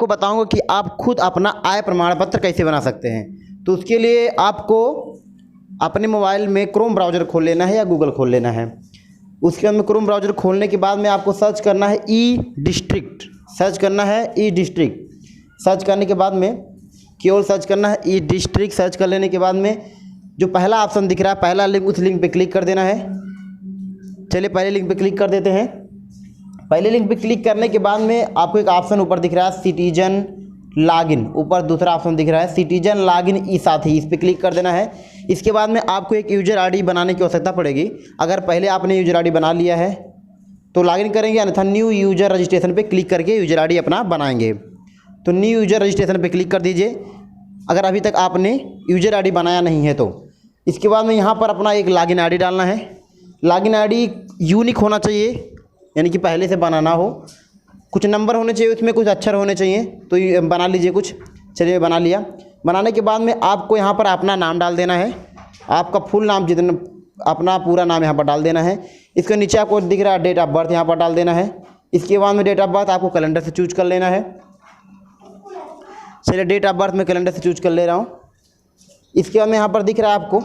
आपको बताऊंगा कि आप खुद अपना आय प्रमाण पत्र कैसे बना सकते हैं। तो उसके लिए आपको अपने मोबाइल में क्रोम ब्राउज़र खोल लेना है या गूगल खोल लेना है। उसके बाद में क्रोम ब्राउज़र खोलने के बाद में आपको सर्च करना है ई डिस्ट्रिक्ट, सर्च करना है ई डिस्ट्रिक्ट। सर्च करने के बाद में केवल सर्च करना है ई डिस्ट्रिक्ट। सर्च कर लेने के बाद में जो पहला ऑप्शन दिख रहा है, पहला लिंक, उस लिंक पे क्लिक कर देना है। चलिए पहले लिंक पे क्लिक कर देते हैं। पहले लिंक पे क्लिक करने के बाद में आपको एक ऑप्शन ऊपर दिख रहा है सिटीजन लॉगिन, ऊपर दूसरा ऑप्शन दिख रहा है सिटीजन लॉगिन ई साथी, इस पर क्लिक कर देना है। इसके बाद में आपको एक यूजर आईडी बनाने की आवश्यकता पड़ेगी। अगर पहले आपने यूजर आईडी बना लिया है तो लॉगिन करेंगे, अन्यथा न्यू यूजर रजिस्ट्रेशन पे क्लिक करके यूजर आईडी अपना बनाएंगे। तो न्यू यूजर रजिस्ट्रेशन पे क्लिक कर दीजिए अगर अभी तक आपने यूजर आईडी बनाया नहीं है तो। इसके बाद में यहाँ पर अपना एक लॉगिन आईडी डालना है। लॉगिन आईडी यूनिक होना चाहिए, यानी कि पहले से बनाना हो। कुछ नंबर होने चाहिए उसमें, कुछ अक्षर होने चाहिए, तो ये बना लीजिए कुछ। चलिए बना लिया। बनाने के बाद में आपको यहाँ पर अपना नाम डाल देना है, आपका फुल नाम, जितना अपना पूरा नाम यहाँ पर डाल देना है। इसके नीचे आपको दिख रहा है डेट ऑफ बर्थ, यहाँ पर डाल देना है। इसके बाद में डेट ऑफ बर्थ आपको कैलेंडर से चूज कर लेना है। चलिए डेट ऑफ बर्थ में कैलेंडर से चूज कर ले रहा हूँ। इसके बाद में यहाँ पर दिख रहा है आपको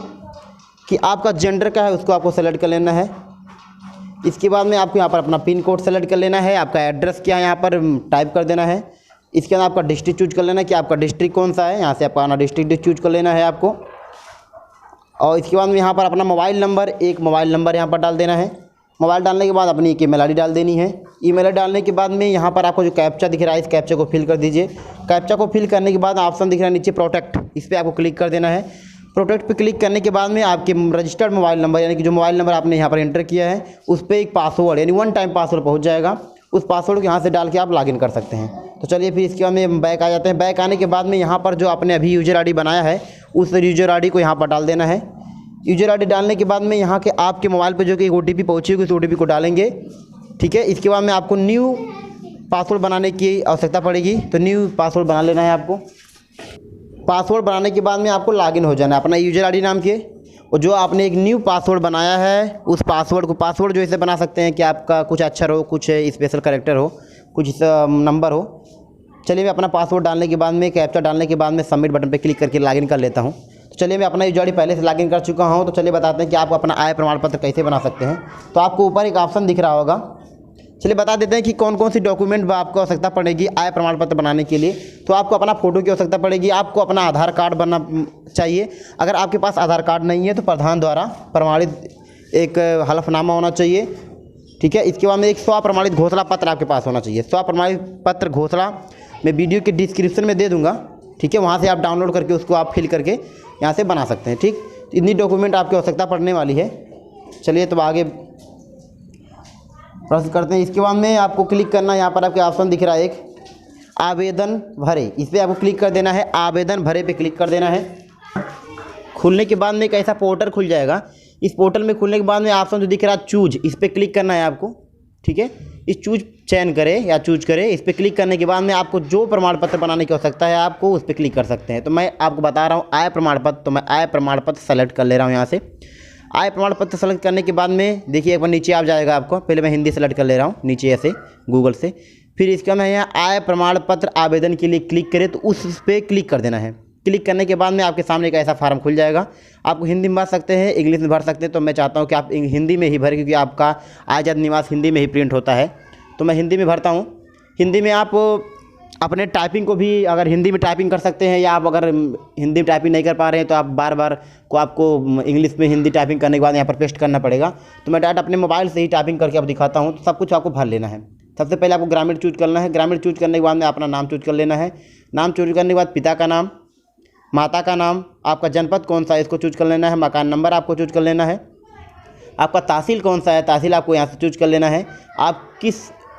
कि आपका जेंडर क्या है, उसको आपको सेलेक्ट कर लेना है। इसके बाद में आपको यहाँ पर अपना पिन कोड सेलेक्ट कर लेना है। आपका एड्रेस क्या है यहाँ पर टाइप कर देना है। इसके बाद आपका डिस्ट्रिक्ट चूज कर लेना है कि आपका डिस्ट्रिक्ट कौन सा है, यहाँ से आपका डिस्ट्रिक्ट चूज कर लेना है आपको। और इसके बाद में यहाँ पर अपना मोबाइल नंबर, एक मोबाइल नंबर यहाँ पर डाल देना है। मोबाइल डालने के बाद अपनी एक ईमेल आईडी डाल देनी है। ईमेल आईडी डालने के बाद में यहाँ पर आपको जो कैप्चा दिख रहा है, इस कैप्चा को फिल कर दीजिए। कैप्चा को फिल करने के बाद ऑप्शन दिख रहा है नीचे प्रोटेक्ट, इस पर आपको क्लिक कर देना है। प्रोटेक्ट पे क्लिक करने के बाद में आपके रजिस्टर्ड मोबाइल नंबर, यानी कि जो मोबाइल नंबर आपने यहाँ पर एंटर किया है, उस पर एक पासवर्ड, यानी 1 टाइम पासवर्ड पहुँच जाएगा। उस पासवर्ड को यहाँ से डाल के आप लॉगिन कर सकते हैं। तो चलिए फिर इसके बाद में बैक आ जाते हैं। बैक आने के बाद में यहाँ पर जो आपने अभी यूजर आईडी बनाया है, उस यूजर आईडी को यहाँ पर डाल देना है। यूजर आईडी डालने के बाद में यहाँ के आपके मोबाइल पर जो कि OTP पहुँची होगी, उस OTP को डालेंगे। ठीक है। इसके बाद में आपको न्यू पासवर्ड बनाने की आवश्यकता पड़ेगी, तो न्यू पासवर्ड बना लेना है आपको। पासवर्ड बनाने के बाद में आपको लॉगिन हो जाना है अपना यूजर आईडी नाम के, और जो आपने एक न्यू पासवर्ड बनाया है उस पासवर्ड को, पासवर्ड जो ऐसे बना सकते हैं कि आपका कुछ अक्षर हो, कुछ स्पेशल कैरेक्टर हो, कुछ नंबर हो। चलिए मैं अपना पासवर्ड डालने के बाद में, कैप्चा डालने के बाद में सबमिट बटन पे क्लिक करके लॉगिन कर लेता हूँ। तो चलिए मैं अपना यूजर आईडी पहले से लॉगिन कर चुका हूँ। तो चलिए बताते हैं कि आप अपना आय प्रमाण पत्र कैसे बना सकते हैं। तो आपको ऊपर एक ऑप्शन दिख रहा होगा, चलिए बता देते हैं कि कौन कौन सी डॉक्यूमेंट आपको आवश्यकता पड़ेगी आय प्रमाण पत्र बनाने के लिए। तो आपको अपना फ़ोटो की आवश्यकता पड़ेगी, आपको अपना आधार कार्ड बनना चाहिए। अगर आपके पास आधार कार्ड नहीं है तो प्रधान द्वारा प्रमाणित एक हलफनामा होना चाहिए। ठीक है। इसके बाद में एक स्वप्रमाणित घोषणा पत्र आपके पास होना चाहिए। स्वप्रमाणित पत्र घोषणा मैं वीडियो के डिस्क्रिप्शन में दे दूँगा। ठीक है, वहाँ से आप डाउनलोड करके उसको आप फिल करके यहाँ से बना सकते हैं। ठीक, इतनी डॉक्यूमेंट आपकी आवश्यकता पड़ने वाली है। चलिए तो आगे प्रोसेस करते हैं। इसके बाद में आपको क्लिक करना, यहाँ पर आपके ऑप्शन दिख रहा है एक आवेदन भरे, इस पर आपको क्लिक कर देना है। आवेदन भरे पे क्लिक कर देना है। खुलने के बाद में एक ऐसा पोर्टल खुल जाएगा। इस पोर्टल में खुलने के बाद में ऑप्शन जो दिख रहा है चूज, इस पर क्लिक करना है आपको। ठीक है, इस चूज चयन करें या चूज करें, इस पर क्लिक करने के बाद में आपको जो प्रमाण पत्र बनाने की आवश्यकता है आपको उस पर क्लिक कर सकते हैं। तो मैं आपको बता रहा हूँ आय प्रमाण पत्र, तो मैं आय प्रमाण पत्र सेलेक्ट कर ले रहा हूँ यहाँ से। आय प्रमाण पत्र सेलेक्ट करने के बाद में देखिए एक बार नीचे आ जाएगा आपको। पहले मैं हिंदी सेलेक्ट कर ले रहा हूँ नीचे ऐसे गूगल से। फिर इसका मैं यहाँ आय प्रमाण पत्र आवेदन के लिए क्लिक करें तो उस पर क्लिक कर देना है। क्लिक करने के बाद में आपके सामने एक ऐसा फार्म खुल जाएगा। आपको हिंदी में भर सकते हैं, इंग्लिश में भर सकते हैं। तो मैं चाहता हूँ कि आप हिंदी में ही भरें, क्योंकि आपका आजाद निवास हिंदी में ही प्रिंट होता है। तो मैं हिंदी में भरता हूँ। हिंदी में आप अपने टाइपिंग को भी अगर हिंदी में टाइपिंग कर सकते हैं, या आप अगर हिंदी में टाइपिंग नहीं कर पा रहे हैं तो आप बार बार को आपको इंग्लिश में हिंदी टाइपिंग करने के बाद यहाँ पर पेस्ट करना पड़ेगा। तो मैं डायरेक्ट अपने मोबाइल से ही टाइपिंग करके आपको दिखाता हूँ। तो सब कुछ आपको भर लेना है। सबसे पहले आपको ग्रामीण चूज करना है। ग्रामीण चूज करने के बाद में अपना नाम चूज कर लेना है। नाम चूज करने के बाद पिता का नाम, माता का नाम, आपका जनपद कौन सा है इसको चूज कर लेना है। मकान नंबर आपको चूज कर लेना है। आपका तहसील कौन सा है, तहसील आपको यहाँ से चूज कर लेना है।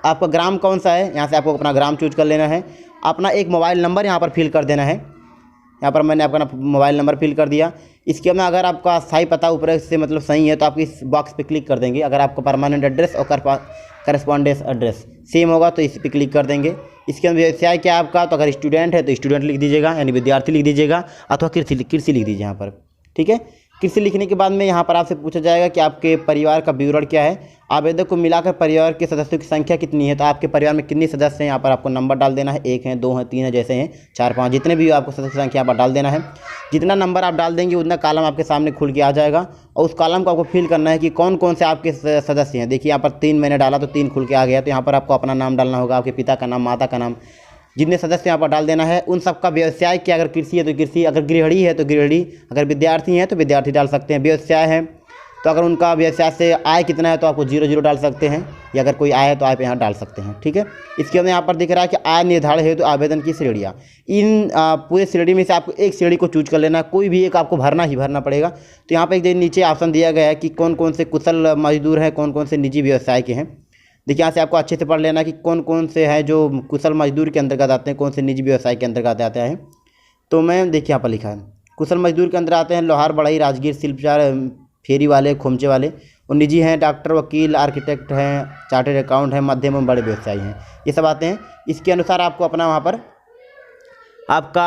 आपका ग्राम कौन सा है, यहाँ से आपको अपना ग्राम चूज कर लेना है। अपना एक मोबाइल नंबर यहाँ पर फिल कर देना है। यहाँ पर मैंने अपना मोबाइल नंबर फिल कर दिया। इसके बाद अगर आपका स्थायी पता ऊपर से मतलब सही है तो आप इस बॉक्स पे क्लिक कर देंगे। अगर आपका परमानेंट एड्रेस और करस्पॉन्डेंस एड्रेस सेम होगा तो इस पर क्लिक कर देंगे। इसके अंदर व्यवसाय क्या है आपका, तो अगर स्टूडेंट है तो स्टूडेंट लिख दीजिएगा, यानी विद्यार्थी लिख दीजिएगा, अथवा कृषि लिख दीजिए यहाँ पर। ठीक है, कृषि लिखने के बाद में यहाँ पर आपसे पूछा जाएगा कि आपके परिवार का विवरण क्या है। आवेदक को मिलाकर परिवार के सदस्यों की संख्या कितनी है, तो आपके परिवार में कितने सदस्य हैं यहाँ पर आपको नंबर डाल देना है। 1 है, 2 है, 3 है, जैसे हैं 4 5 जितने भी आपको सदस्य संख्या यहाँ पर डाल देना है। जितना नंबर आप डाल देंगे उतना कॉलम आपके सामने खुल के आ जाएगा और उस कॉलम को आपको फिल करना है कि कौन कौन से आपके सदस्य हैं। देखिए यहाँ पर 3 मैंने डाला तो 3 खुल के आ गया। तो यहाँ पर आपको अपना नाम डालना होगा, आपके पिता का नाम, माता का नाम, जितने सदस्य यहाँ पर डाल देना है। उन सबका व्यवसाय क्या, अगर कृषि है तो कृषि, अगर गृहिणी है तो गृहिणी, अगर विद्यार्थी हैं तो विद्यार्थी डाल सकते हैं। व्यवसाय है तो अगर उनका व्यवसाय से आय कितना है तो आपको 0 डाल सकते हैं, या अगर कोई आय है तो आय पे यहाँ डाल सकते हैं। ठीक है, इसके बाद यहाँ पर दिख रहा है कि आय निर्धारण हेतु आवेदन की श्रेणियाँ। इन पूरे श्रेणी में से आपको एक श्रेणी को चूज कर लेना है, कोई भी एक आपको भरना ही भरना पड़ेगा। तो यहाँ पर एक नीचे ऑप्शन दिया गया है कि कौन कौन से कुशल मजदूर हैं, कौन कौन से निजी व्यवसाय के हैं। देखिए यहाँ से आपको अच्छे से पढ़ लेना कि कौन कौन से हैं जो कुशल मजदूर के अंतर्गत आते हैं, कौन से निजी व्यवसाय के अंतर्गत आते हैं। तो मैं देखिए यहाँ पर लिखा है कुशल मजदूर के अंदर आते हैं लोहार, बढ़ई, राजगीर, शिल्पकार, फेरी वाले, खोमचे वाले। और निजी हैं डॉक्टर, वकील, आर्किटेक्ट हैं, चार्टर्ड अकाउंट हैं, मध्यम एवं बड़े व्यवसायी हैं, ये सब आते हैं। इसके अनुसार आपको अपना वहाँ पर आपका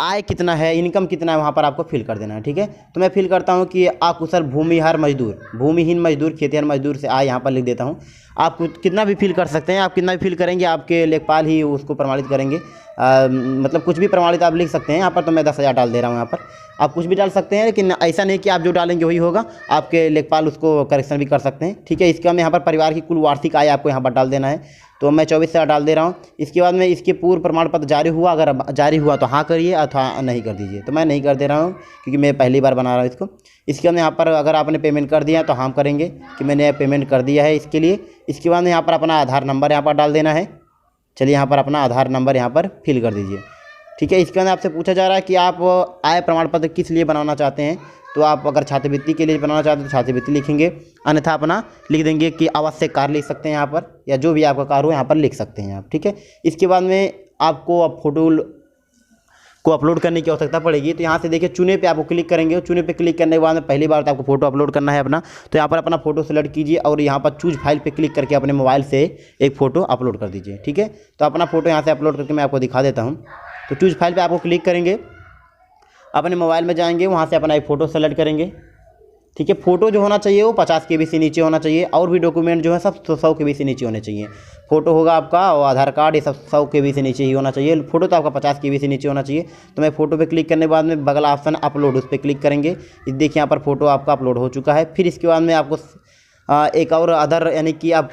आय कितना है, इनकम कितना है, वहाँ पर आपको फिल कर देना है। ठीक है, तो मैं फिल करता हूँ कि अकुशल भूमिहार मजदूर, भूमिहीन मजदूर, खेतिहर मजदूर से आय यहाँ पर लिख देता हूँ। आप कितना भी फिल कर सकते हैं, आप कितना भी फिल करेंगे आपके लेखपाल ही उसको प्रमाणित करेंगे। मतलब कुछ भी प्रमाणित आप लिख सकते हैं यहाँ पर। तो मैं 10,000 डाल दे रहा हूँ यहाँ पर। आप कुछ भी डाल सकते हैं, लेकिन ऐसा नहीं कि आप जो डालेंगे वही होगा, आपके लेखपाल उसको करेक्शन भी कर सकते हैं। ठीक है, इसके बाद में यहाँ पर परिवार की कुल वार्षिक आय आपको यहाँ पर डाल देना है। तो मैं 24,000 डाल दे रहा हूँ। इसके बाद में इसके पूर्व प्रमाण पत्र जारी हुआ, अगर जारी हुआ तो हाँ करिए अथवा नहीं कर दीजिए। तो मैं नहीं कर दे रहा हूँ क्योंकि मैं पहली बार बना रहा हूँ इसको। इसके बाद यहाँ पर अगर आपने पेमेंट कर दिया तो हम करेंगे कि मैंने पेमेंट कर दिया है इसके लिए। इसके बाद यहाँ पर अपना आधार नंबर यहाँ पर डाल देना है। चलिए यहाँ पर अपना आधार नंबर यहाँ पर फिल कर दीजिए। ठीक है, इसके अंदर आपसे पूछा जा रहा है कि आप आय प्रमाण पत्र किस लिए बनाना चाहते हैं। तो आप अगर छात्रवृत्ति के लिए बनाना चाहते हैं तो छात्रवृत्ति लिखेंगे, अन्यथा अपना लिख देंगे कि आवश्यक कार्य लिख सकते हैं यहाँ पर, या जो भी आपका कार्य हो यहाँ पर लिख सकते हैं आप। ठीक है, इसके बाद में आपको अब फोटो को अपलोड करने की आवश्यकता पड़ेगी। तो यहाँ से देखिए चुने पे आपको क्लिक करेंगे। चुने पे क्लिक करने के बाद में पहली बार तो आपको फोटो अपलोड करना है अपना। तो यहाँ पर अपना फोटो सेलेक्ट कीजिए और यहाँ पर चूज फाइल पे क्लिक करके अपने मोबाइल से एक फ़ोटो अपलोड कर दीजिए। ठीक है, तो अपना फ़ोटो यहाँ से अपलोड करके मैं आपको दिखा देता हूँ। तो चूज फाइल पर आपको क्लिक करेंगे, अपने मोबाइल में जाएंगे, वहाँ से अपना एक फ़ोटो सेलेक्ट करेंगे। ठीक है, फ़ोटो जो होना चाहिए वो 50 KB से नीचे होना चाहिए, और भी डॉक्यूमेंट जो है सब 100 KB से नीचे होने चाहिए। फ़ोटो होगा आपका और आधार कार्ड, ये सब 100 KB से नीचे ही होना चाहिए। फ़ोटो तो आपका 50 KB से नीचे होना चाहिए। तो मैं फ़ोटो पे क्लिक करने के बाद में बगल ऑप्शन अपलोड, उस पर क्लिक करेंगे। देखिए यहाँ पर फ़ोटो आपका अपलोड हो चुका है। फिर इसके बाद में आपको एक और अदर यानी कि आप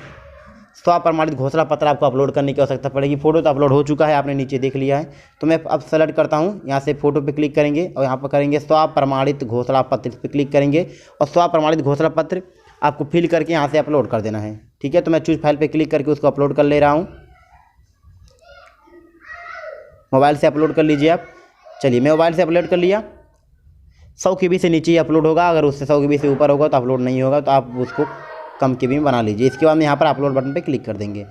स्वप्रमाणित घोषणा पत्र आपको अपलोड करने की आवश्यकता पड़ेगी। फ़ोटो तो अपलोड हो चुका है, आपने नीचे देख लिया है। तो मैं अब सेलेक्ट करता हूँ, यहाँ से फ़ोटो पे क्लिक करेंगे और यहाँ पर करेंगे स्वप्रमाणित घोषणा पत्र पे क्लिक करेंगे, और स्वप्रमाणित घोषणा पत्र आपको फिल करके यहाँ से अपलोड कर देना है। ठीक है, तो मैं चूज फाइल पे क्लिक करके उसको अपलोड कर ले रहा हूँ। मोबाइल से अपलोड कर लीजिए आप। चलिए मैं मोबाइल से अपलोड कर लिया। 100 KB से नीचे ही अपलोड होगा, अगर उससे 100 KB से ऊपर होगा तो अपलोड नहीं होगा, तो आप उसको कम KB में बना लीजिए। इसके बाद में यहाँ पर अपलोड बटन पे क्लिक कर देंगे।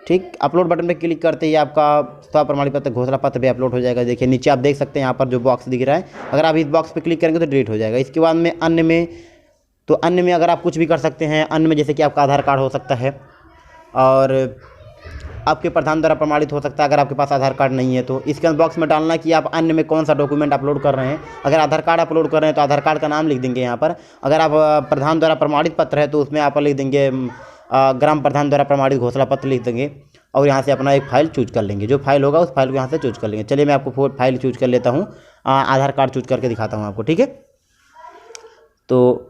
ठीक, अपलोड बटन पे क्लिक करते ही आपका स्वप्रमाणित पत्र घोषणा पत्र भी अपलोड हो जाएगा। देखिए नीचे आप देख सकते हैं यहाँ पर जो बॉक्स दिख रहा है, अगर आप इस बॉक्स पे क्लिक करेंगे तो डिलीट हो जाएगा। इसके बाद में अन्य में, तो अन्य में अगर आप कुछ भी कर सकते हैं। अन्य में जैसे कि आपका आधार कार्ड हो सकता है, और आपके प्रधान द्वारा प्रमाणित हो सकता है अगर आपके पास आधार कार्ड नहीं है तो। इसके बॉक्स में डालना कि आप अन्य में कौन सा डॉक्यूमेंट अपलोड कर रहे हैं। अगर आधार कार्ड अपलोड कर रहे हैं तो आधार कार्ड का नाम लिख देंगे यहाँ पर। अगर आप प्रधान द्वारा प्रमाणित पत्र है तो उसमें आप लिख देंगे ग्राम प्रधान द्वारा प्रमाणित घोषणा पत्र लिख देंगे, और यहाँ से अपना एक फ़ाइल चूज कर लेंगे। जो फाइल होगा उस फाइल को यहाँ से चूज कर लेंगे। चलिए मैं आपको फाइल चूज कर लेता हूँ, आधार कार्ड चूज करके दिखाता हूँ आपको। ठीक है, तो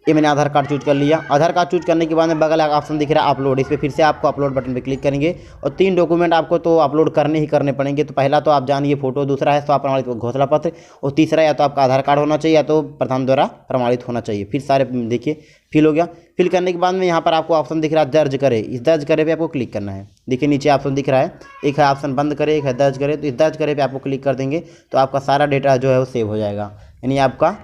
ये मैंने आधार कार्ड चूज कर लिया। आधार कार्ड चूज करने के बाद में बगल ऑप्शन दिख रहा है अपलोड, इस पर फिर से आपको अपलोड बटन पे क्लिक करेंगे, और 3 डॉक्यूमेंट आपको तो अपलोड करने ही करने पड़ेंगे। तो पहला तो आप जानिए फ़ोटो, दूसरा है स्वप्रमाणित घोषणा पत्र, और तीसरा या तो आपका आधार कार्ड होना चाहिए या तो प्रधान द्वारा प्रमाणित होना चाहिए। फिर सारे देखिए फिल हो गया। फिल करने के बाद में यहाँ पर आपको ऑप्शन दिख रहा है दर्ज करे, इस दर्ज करे पे आपको क्लिक करना है। देखिए नीचे ऑप्शन दिख रहा है, एक है ऑप्शन बंद करे, एक है दर्ज करे। तो इस दर्ज करे पे आपको क्लिक कर देंगे तो आपका सारा डेटा जो है वो सेव हो जाएगा। यानी आपका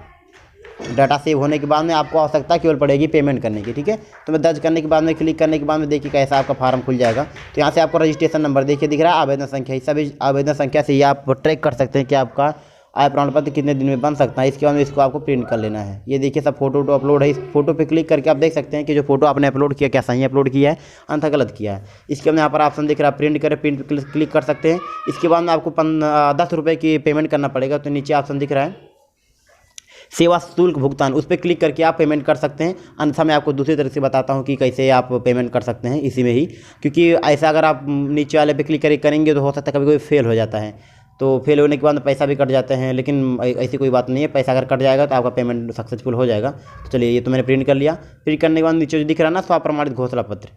डाटा सेव होने के बाद में आपको आवश्यकता केवल पड़ेगी पेमेंट करने की। ठीक है, तो मैं दर्ज करने के बाद में क्लिक करने के बाद में देखिए कैसा आपका फार्म खुल जाएगा। तो यहाँ से आपको रजिस्ट्रेशन नंबर देखिए दिख रहा है, आवेदन संख्या, इस सभी आवेदन संख्या से ये आप ट्रैक कर सकते हैं कि आपका आय प्रमाण पत्र कितने दिन में बन सकता है। इसके बाद में इसको आपको प्रिंट कर लेना है। ये देखिए सब फोटो अपलोड है। इस फोटो पे क्लिक करके आप देख सकते हैं कि जो फोटो आपने अपलोड किया क्या सही अपलोड किया है, अन्यथा गलत किया है। इसके बाद यहाँ पर ऑप्शन दिख रहा है प्रिंट करें, प्रिंट क्लिक कर सकते हैं। इसके बाद में आपको 10 रुपये की पेमेंट करना पड़ेगा। तो नीचे ऑप्शन दिख रहा है सेवा शुल्क भुगतान, उस पर क्लिक करके आप पेमेंट कर सकते हैं। अन्यथा मैं आपको दूसरी तरह से बताता हूँ कि कैसे आप पेमेंट कर सकते हैं इसी में ही, क्योंकि ऐसा अगर आप नीचे वाले पे क्लिक करके करेंगे तो हो सकता है कभी कोई फेल हो जाता है, तो फेल होने के बाद पैसा भी कट जाते हैं। लेकिन ऐसी कोई बात नहीं है, पैसा अगर कट जाएगा तो आपका पेमेंट सक्सेसफुल हो जाएगा। तो चलिए, ये तो मैंने प्रिंट कर लिया। प्रिंट करने के बाद नीचे जो दिख रहा है ना स्वप्रमाणित घोषणा पत्र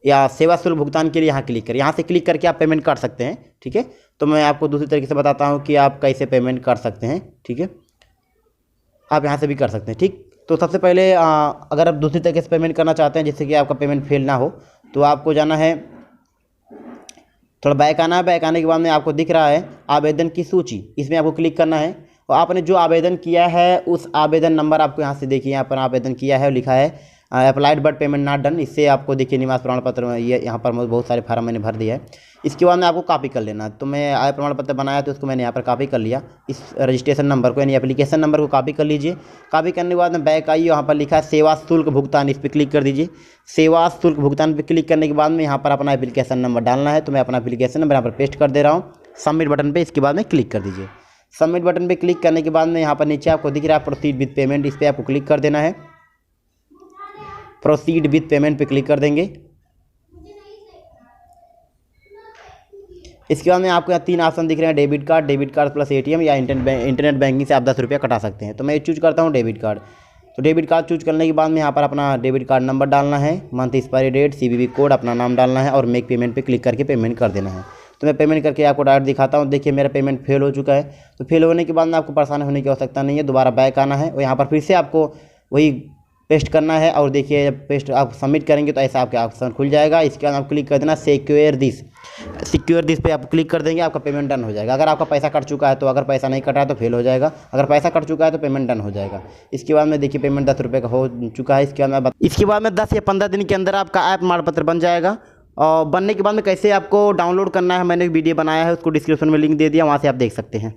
या सेवा शुल्क भुगतान के लिए यहाँ क्लिक करें। यहाँ से क्लिक करके आप पेमेंट कर सकते हैं, ठीक है। तो मैं आपको दूसरी तरीके से बताता हूँ कि आप कैसे पेमेंट कर सकते हैं, ठीक है। आप यहाँ से भी कर सकते हैं, ठीक। तो सबसे पहले अगर आप दूसरी तरीके से पेमेंट करना चाहते हैं जिससे कि आपका पेमेंट फेल ना हो, तो आपको जाना है, थोड़ा बैक आना है। बैक आने के बाद में आपको दिख रहा है आवेदन की सूची, इसमें आपको क्लिक करना है और आपने जो आवेदन किया है उस आवेदन नंबर आपको यहाँ से देखिए, यहाँ पर आवेदन किया है और लिखा है applied but payment not done. इससे आपको देखिए निवास प्रमाण पत्र में ये यहाँ पर बहुत सारे फार्म मैंने भर दिया है। इसके बाद में आपको कॉपी कर लेना है। तो मैं आय प्रमाण पत्र बनाया तो उसको मैंने यहाँ पर कॉपी कर लिया, इस रजिस्ट्रेशन नंबर को यानी एप्लीकेशन नंबर को कॉपी कर लीजिए। कॉपी करने के बाद में बैक आइए, यहाँ पर लिखा है सेवा शुल्क भुगतान, इस पर क्लिक कर दीजिए। सेवा शुल्क भुगतान पर क्लिक करने के बाद में यहाँ पर अपना एप्लीकेशन नंबर डालना है। तो मैं अपना एप्लीकेशन नंबर यहाँ पर पेस्ट कर दे रहा हूँ सबमिट बटन पर। इसके बाद में क्लिक कर दीजिए। सबमिट बटन पर क्लिक करने के बाद में यहाँ पर नीचे आपको दिख रहा है प्रोसीड विद पेमेंट, इस पर आपको क्लिक कर देना है। प्रोसीड विथ पेमेंट पे क्लिक कर देंगे। इसके बाद में आपको यहाँ 3 ऑप्शन दिख रहे हैं, डेबिट कार्ड प्लस एटीएम या इंटरनेट बैंकिंग से आप 10 रुपया कटा सकते हैं। तो मैं चूज करता हूँ डेबिट कार्ड। तो डेबिट कार्ड चूज करने के बाद में यहाँ पर अपना डेबिट कार्ड नंबर डालना है, month expiry date, CVV code, अपना नाम डालना है और मेक पेमेंट पे क्लिक करके पेमेंट कर देना है। तो मैं पेमेंट करके आपको डायरेक्ट दिखाता हूँ। देखिए मेरा पेमेंट फेल हो चुका है। तो फेल होने के बाद में आपको परेशान होने की आवश्यकता नहीं है, दोबारा बैक आना है और यहाँ पर फिर से आपको वही पेस्ट करना है। और देखिए जब पेस्ट आप सबमिट करेंगे तो ऐसा आपका ऑप्शन खुल जाएगा। इसके बाद आप क्लिक कर देना सिक्योर दिस पे आप क्लिक कर देंगे, आपका पेमेंट डन हो जाएगा। अगर आपका पैसा कट चुका है तो, अगर पैसा नहीं कटा है तो फेल हो जाएगा, अगर पैसा कट चुका है तो पेमेंट डन हो जाएगा। इसके बाद में देखिए पेमेंट 10 रुपये का हो चुका है। इसके बाद में 10 या 15 दिन के अंदर आपका ऐप प्रमाण पत्र बन जाएगा। और बनने के बाद में कैसे आपको डाउनलोड करना है मैंने एक वीडियो बनाया है, उसको डिस्क्रिप्शन में लिंक दे दिया, वहाँ से आप देख सकते हैं।